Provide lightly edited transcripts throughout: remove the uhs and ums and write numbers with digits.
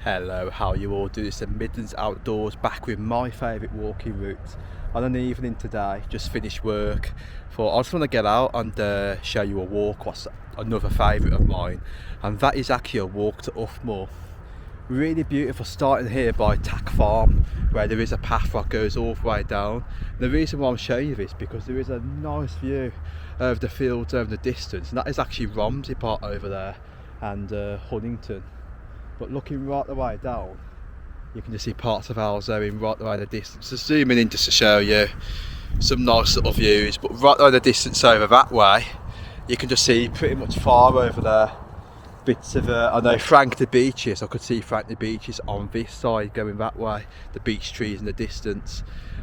Hello, how you all do? It's the Midlands Outdoors, back with my favourite walking route on an evening today. Just finished work. Thought I just want to get out and show you a walk. What's another favourite of mine, and that is actually a walk to Uffmoor. Really beautiful, starting here by Tack Farm, where there is a path that goes all the way down. The reason why I'm showing you this because there is a nice view of the fields over the distance, and that is actually Romsey Part over there and Huntington. But looking right the way down, you can just see parts of halesowen right the way in the distance. Just zooming in just to show you some nice little views, but right the way in the distance over that way, you can just see pretty much far over there bits of, I know Frankly beaches, I could see Frankly beaches on this side going that way, the beech trees in the distance.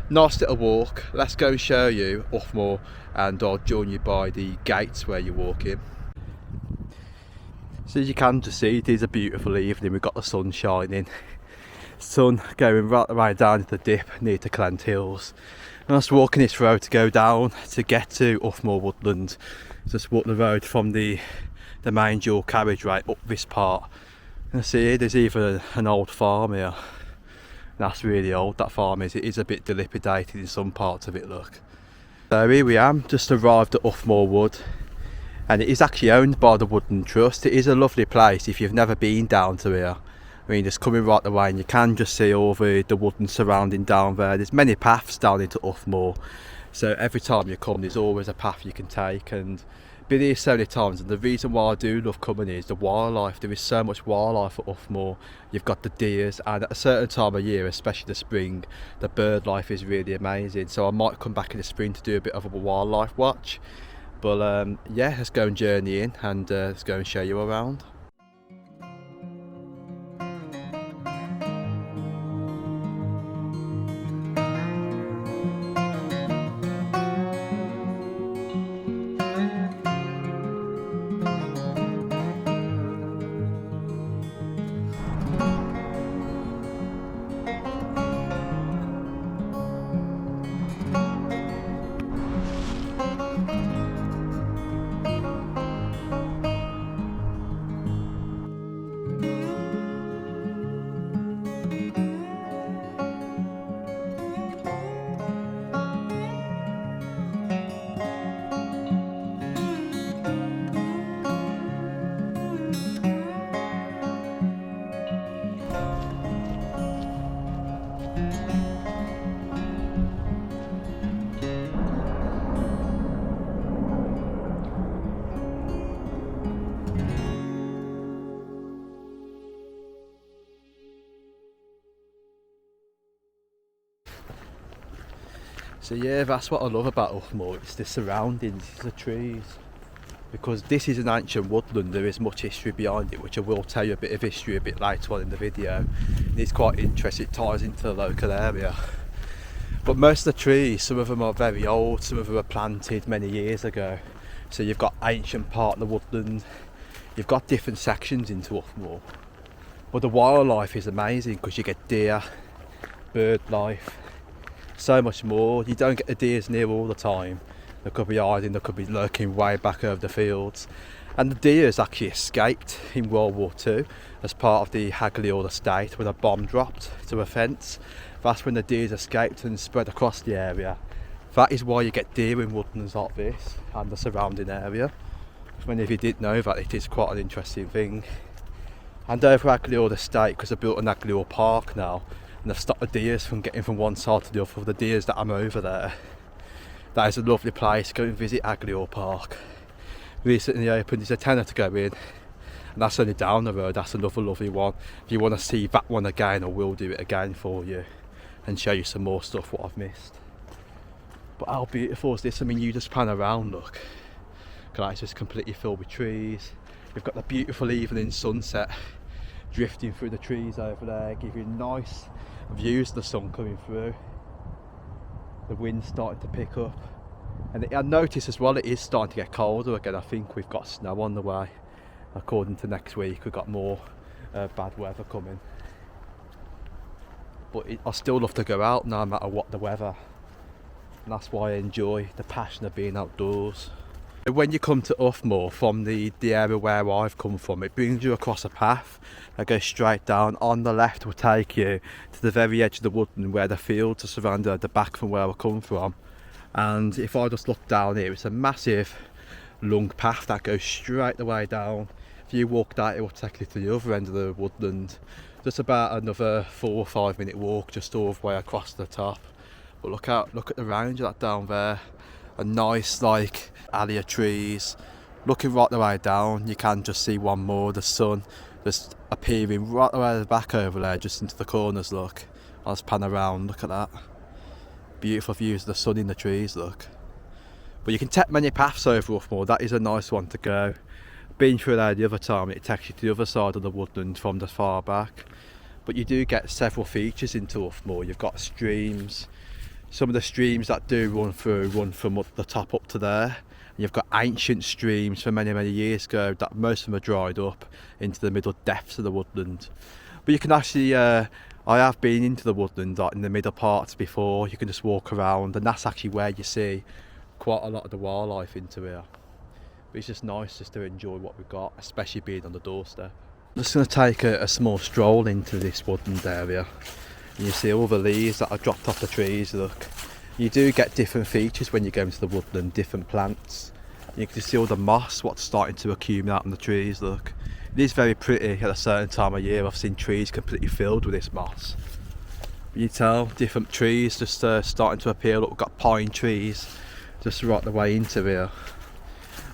Nice little walk. Let's go and show you Offmoor, and I'll join you by the gates where you're walking. So as you can just see, it is a beautiful evening. We've got the sun shining, sun going right the way down to the dip near to Clant Hills. And I was walking this road to go down to get to Uffmoor woodland. Just walk the road from the main dual carriageway up this part. And I see there's even an old farm here. That's really old, that farm is. It is a bit dilapidated in some parts of it, look. So here we am, just arrived at Uffmoor Wood. And it is actually owned by the Woodland Trust. It is a lovely place if you've never been down to here. I mean, just coming right the way, and you can just see all the woodland surrounding down there. There's many paths down into Uffmoor, so every time you come there's always a path you can take, and been here so many times. And the reason why I do love coming here is the wildlife. There is so much wildlife at Uffmoor. You've got the deers, and at a certain time of year, especially the spring, the bird life is really amazing. So I might come back in the spring to do a bit of a wildlife watch. But yeah, let's go and journey in, and let's go and show you around. So yeah, that's what I love about Uffmoor. It's the surroundings, it's the trees. Because this is an ancient woodland, there is much history behind it, which I will tell you a bit of history a bit later on in the video. And it's quite interesting, it ties into the local area. But most of the trees, some of them are very old, some of them were planted many years ago. So you've got ancient part of the woodland, you've got different sections into Uffmoor. But the wildlife is amazing because you get deer, bird life, so much more. You don't get the deers near all the time. They could be hiding, they could be lurking way back over the fields. And the deers actually escaped in World War II as part of the Halesowen estate when a bomb dropped to a fence. That's when the deers escaped and spread across the area. That is why you get deer in woodlands like this and the surrounding area. If many of you didn't know that, it is quite an interesting thing. And over Halesowen estate, because they built an Halesowen park now, and they've stopped the deers from getting from one side to the other. For the deers that I'm over there, that is a lovely place. Go and visit Halesowen Park. Recently opened, there's a tenner to go in, and that's only down the road. That's another lovely one. If you want to see that one again, I will do it again for you and show you some more stuff what I've missed. But how beautiful is this? I mean, you just pan around, look. It's just completely filled with trees. You've got the beautiful evening sunset drifting through the trees over there, giving you nice views of the sun coming through. The wind's starting to pick up, and I notice as well it is starting to get colder again. I think we've got snow on the way. According to next week, we've got more bad weather coming. But I still love to go out no matter what the weather, and that's why I enjoy the passion of being outdoors. When you come to Uffmoor from the area where I've come from, it brings you across a path that goes straight down. On the left will take you to the very edge of the woodland where the fields are surrounded at the back from where I come from. And if I just look down here, it's a massive long path that goes straight the way down. If you walk that, it will take you to the other end of the woodland. Just about another 4 or 5 minute walk just all the way across the top. But look at the range of that down there. A nice like alley of trees. Looking right the way down, you can just see one more. The sun just appearing right the way at the back over there, just into the corners. Look, I'll just pan around. Look at that. Beautiful views of the sun in the trees. Look. But you can take many paths over Uffmoor. That is a nice one to go. Been through there the other time. It takes you to the other side of the woodland from the far back. But you do get several features into Uffmoor. You've got streams. Some of the streams that do run from the top up to there. And you've got ancient streams from many years ago that most of them are dried up into the middle depths of the woodland. But you can actually, I have been into the woodland like in the middle parts before. You can just walk around, and that's actually where you see quite a lot of the wildlife into here. But it's just nice just to enjoy what we've got, especially being on the doorstep. I'm just going to take a small stroll into this woodland area. And you see all the leaves that are dropped off the trees. Look, you do get different features when you go into the woodland, different plants. You can see all the moss, what's starting to accumulate on the trees. Look, it is very pretty at a certain time of year. I've seen trees completely filled with this moss. But you tell different trees just starting to appear. Look, we've got pine trees just right the way into here.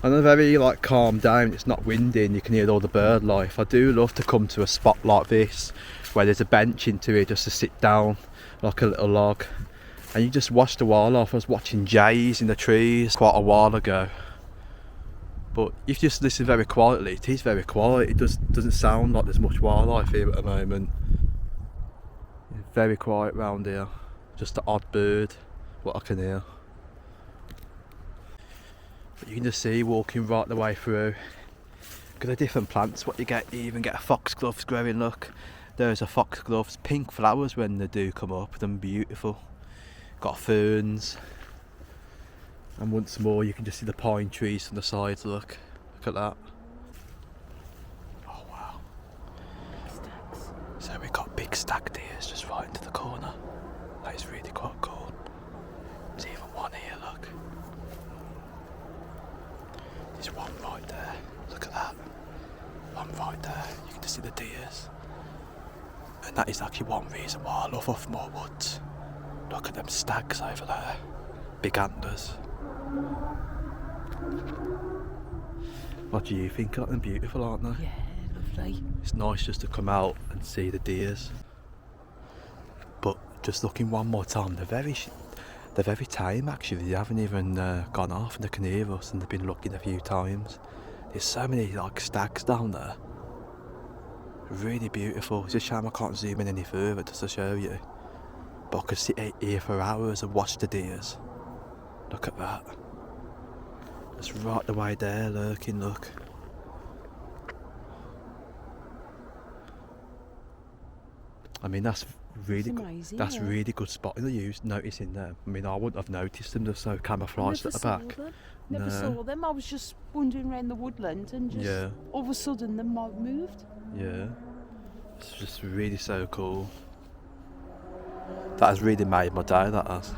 And they're very like calm down, it's not windy and you can hear all the bird life. I do love to come to a spot like this where there's a bench into it just to sit down like a little log and you just watch the wildlife. I was watching jays in the trees quite a while ago, but if you just listen very quietly, it is very quiet. It doesn't sound like there's much wildlife here at the moment. It's very quiet round here, just an odd bird what I can hear. But you can just see walking right the way through. Look at the different plants what you get. You even get a foxgloves growing. Look, there's a foxgloves, pink flowers when they do come up, they're beautiful. Got ferns, and once more you can just see the pine trees from the sides. Look at that. Oh wow. Stags. So we got big stag deers just right into the corner. That is really quite cool. There's even one here, look. There's one right there, look at that. One right there, you can just see the deers. And that is actually one reason why I love Offmoor Woods. Look at them stags over there, big antlers. What do you think? Aren't they beautiful, aren't they? Yeah, lovely. It's nice just to come out and see the deers. But just looking one more time, they're very tame actually. They haven't even gone off and they can hear us and they've been looking a few times. There's so many like stags down there. Really beautiful. It's a shame I can't zoom in any further just to show you. But I could sit here for hours and watch the deers. Look at that. It's right the way there lurking, look. I mean that's really good. That's really good spotting. You noticing them. I mean I wouldn't have noticed them. They're so camouflaged at the back. Never saw them. I was just wandering around the woodland and just all of a sudden them moved. Yeah, it's just really so cool. That has really made my day, that has.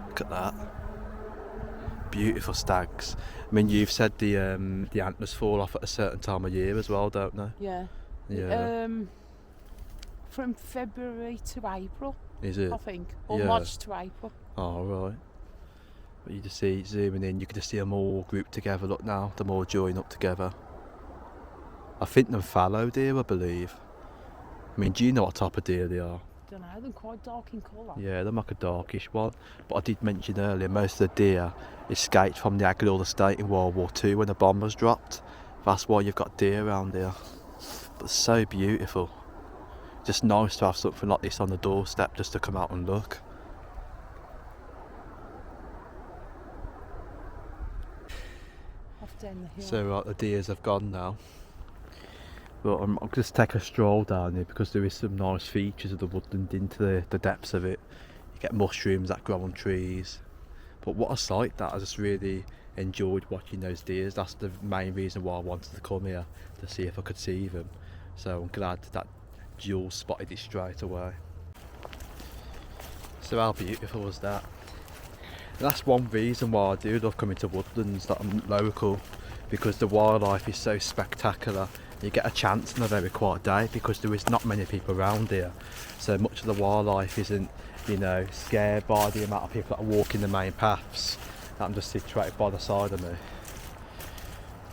Look at that. Beautiful stags. I mean, you've said the antlers fall off at a certain time of year as well, don't they? Yeah. Yeah. From February to April. Is it? I think. Or March to April. Oh, right. But you just see, zooming in, you can just see them all grouped together. Look now, them all joined up together. I think they're fallow deer, I believe. I mean, do you know what type of deer they are? I don't know, they're quite dark in colour. Yeah, they're like a darkish one. But I did mention earlier, most of the deer escaped from the Aglola estate in World War II when the bomb was dropped. That's why you've got deer around here. But so beautiful. Just nice to have something like this on the doorstep just to come out and look. Off down the hill. So right, the deers have gone now. But I'll just take a stroll down here because there is some nice features of the woodland into the depths of it. You get mushrooms that grow on trees. But what a sight that. I just really enjoyed watching those deers. That's the main reason why I wanted to come here, to see if I could see them. So I'm glad that Jules spotted it straight away. So how beautiful was that? And that's one reason why I do love coming to woodlands, that I'm local, because the wildlife is so spectacular. You get a chance on a very quiet day because there is not many people around here, so much of the wildlife isn't, you know, scared by the amount of people that are walking the main paths that I'm just situated by the side of me.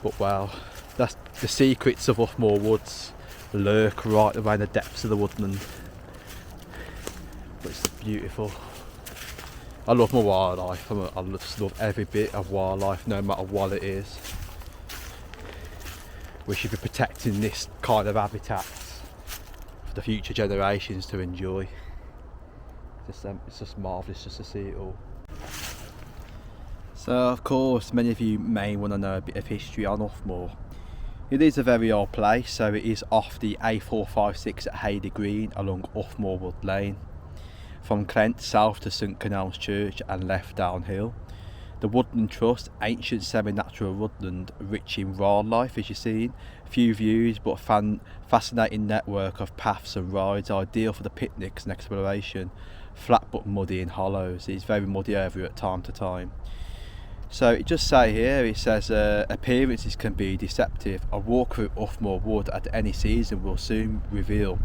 But wow, that's the secrets of Uffmoor Woods lurk right around the depths of the woodland. But it's beautiful. I love my wildlife. I just love every bit of wildlife, no matter what it is. We should be protecting this kind of habitat for the future generations to enjoy. It's just marvellous just to see it all. So of course many of you may want to know a bit of history on Offmoor. It is a very old place, so it is off the A456 at Hayley Green along Uffmoor Wood Lane. From Clent south to St Canal's Church and left downhill. The Woodland Trust, ancient semi-natural woodland rich in wildlife as you've seen. Few views but fascinating network of paths and rides, ideal for the picnics and exploration. Flat but muddy in hollows. It's very muddy over here at time to time. So it just say here, it says appearances can be deceptive. A walk through Uffmoor Wood at any season will soon reveal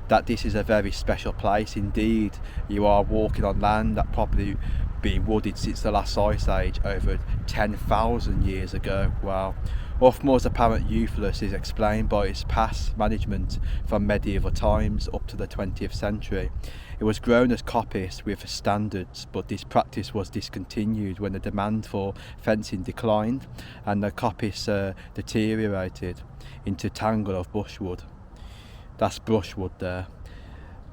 that this is a very special place indeed. You are walking on land that probably been wooded since the last ice age over 10,000 years ago. Wow. Offmoor's apparent youthfulness is explained by its past management from medieval times up to the 20th century. It was grown as coppice with standards, but this practice was discontinued when the demand for fencing declined and the coppice deteriorated into tangle of bushwood. That's brushwood there.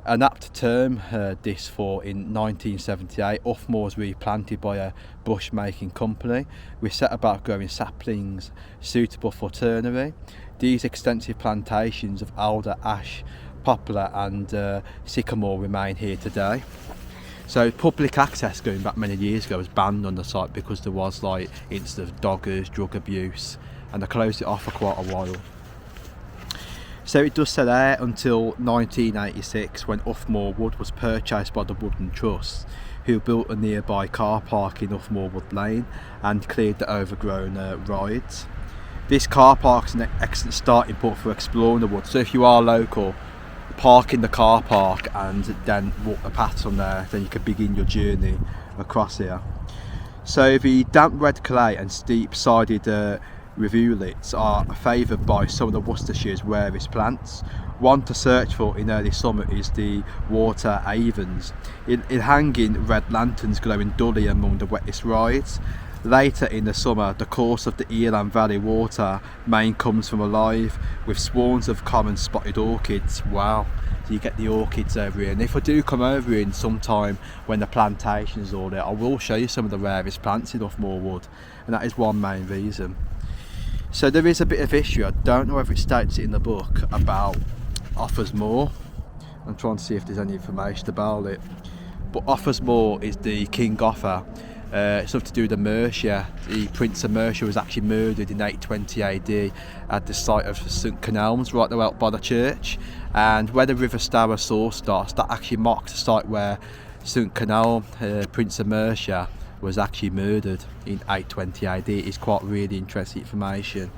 An apt term this for in 1978, Uffmoor was replanted by a bush making company. We set about growing saplings suitable for ternary. These extensive plantations of alder, ash, poplar and sycamore remain here today. So public access going back many years ago was banned on the site because there was like incidents of doggers, drug abuse, and they closed it off for quite a while. So it does say there until 1986 when Uffmoor Wood was purchased by the Woodland Trust, who built a nearby car park in Uffmoor Wood Lane and cleared the overgrown rides. This car park is an excellent starting point for exploring the wood, so if you are local, park in the car park and then walk the paths on there, then you can begin your journey across here. So the damp red clay and steep sided rivulets are favoured by some of the Worcestershire's rarest plants. One to search for in early summer is the water avens, in hanging red lanterns glowing dully among the wettest rides. Later in the summer, the course of the Eland Valley water main comes from alive with swarms of common spotted orchids. Wow, so you get the orchids over here. And if I do come over here in sometime when the plantation's all there, I will show you some of the rarest plants in Uffmoor Wood, and that is one main reason. So there is a bit of history, I don't know if it states it in the book, about Offmoor. I'm trying to see if there's any information about it. But Offmoor is the King Offa. It's something to do with the Mercia. The Prince of Mercia was actually murdered in 820 AD at the site of St Canal's, right there out by the church. And where the River Stour source starts, that actually marks the site where St Canal, Prince of Mercia, was actually murdered in 820 AD. It's quite really interesting information.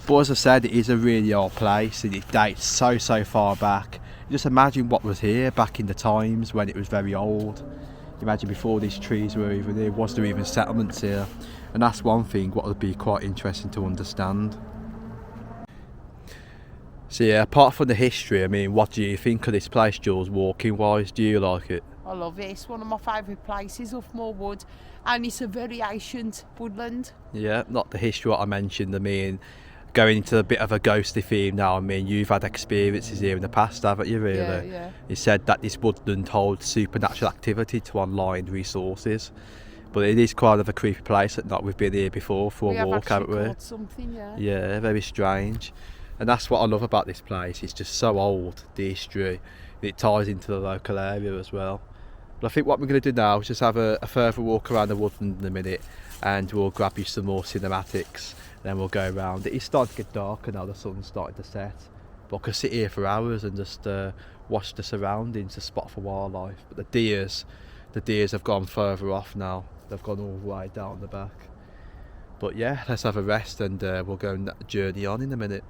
But as I said, it is a really old place and it dates so far back. Just imagine what was here back in the times when it was very old. Imagine before these trees were even here, was there even settlements here? And that's one thing what would be quite interesting to understand. So yeah, apart from the history, I mean, what do you think of this place, Jules, walking wise? Do you like it? I love it. It's one of my favourite places, Uffmoor Wood, and it's a very ancient woodland. Yeah, not the history what I mentioned. I mean, going into a bit of a ghostly theme now. I mean, you've had experiences here in the past, haven't you, really? Yeah. You said that this woodland holds supernatural activity to online resources, but it is kind of a creepy place that not we've been here before for a walk, haven't we? Something, yeah. Yeah, very strange. And that's what I love about this place. It's just so old, the history. It ties into the local area as well. But I think what we're going to do now is just have a further walk around the woodland in a minute, and we'll grab you some more cinematics, and then we'll go around. It is starting to get darker now, the sun's starting to set, but I could sit here for hours and just watch the surroundings to spot for wildlife. But the deers have gone further off now. They've gone all the way down the back. But yeah, let's have a rest, and we'll go and journey on in a minute.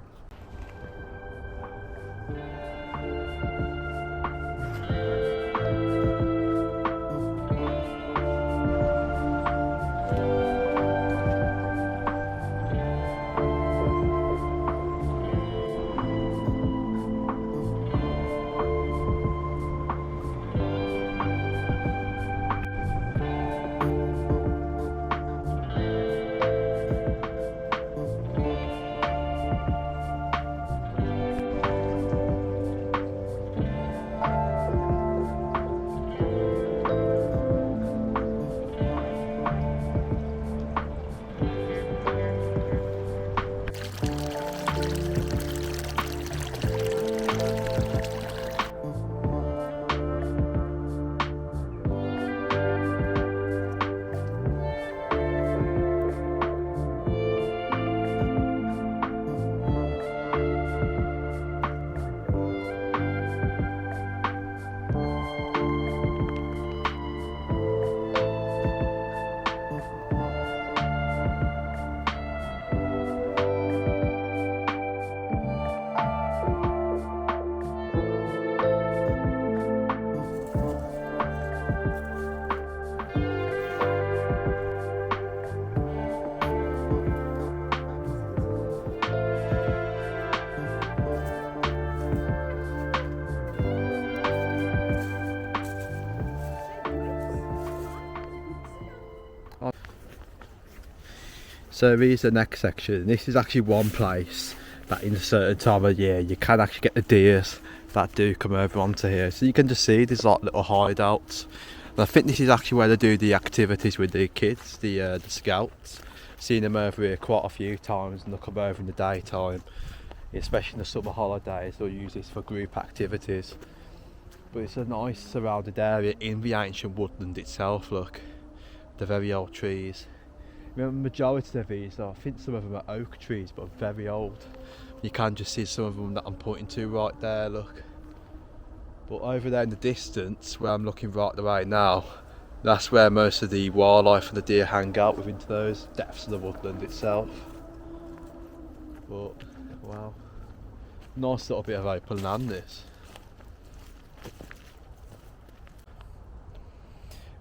So here's the next section. This is actually one place that in a certain time of year you can actually get the deers that do come over onto here. So you can just see there's like little hideouts. And I think this is actually where they do the activities with the kids, the scouts. Seen them over here quite a few times, and they'll come over in the daytime, especially in the summer holidays. They'll use this for group activities. But it's a nice surrounded area in the ancient woodland itself. Look, the very old trees. Remember, the majority of these, I think some of them are oak trees, but very old. You can just see some of them that I'm pointing to right there, look. But over there in the distance, where I'm looking right away now, that's where most of the wildlife and the deer hang out, within those depths of the woodland itself. But, wow, nice little bit of open land this.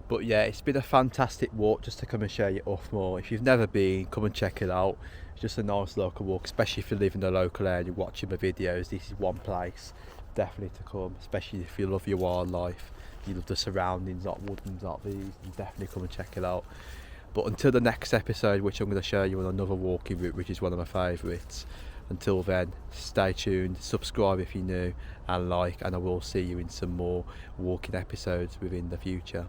But yeah, it's been a fantastic walk just to come and show you Uffmoor. If you've never been, come and check it out. It's just a nice local walk, especially if you live in the local area and you're watching my videos. This is one place definitely to come, especially if you love your wildlife, you love the surroundings like woodlands like these, then definitely come and check it out. But until the next episode, which I'm going to show you on another walking route, which is one of my favourites, until then, stay tuned, subscribe if you're new, and like, and I will see you in some more walking episodes within the future.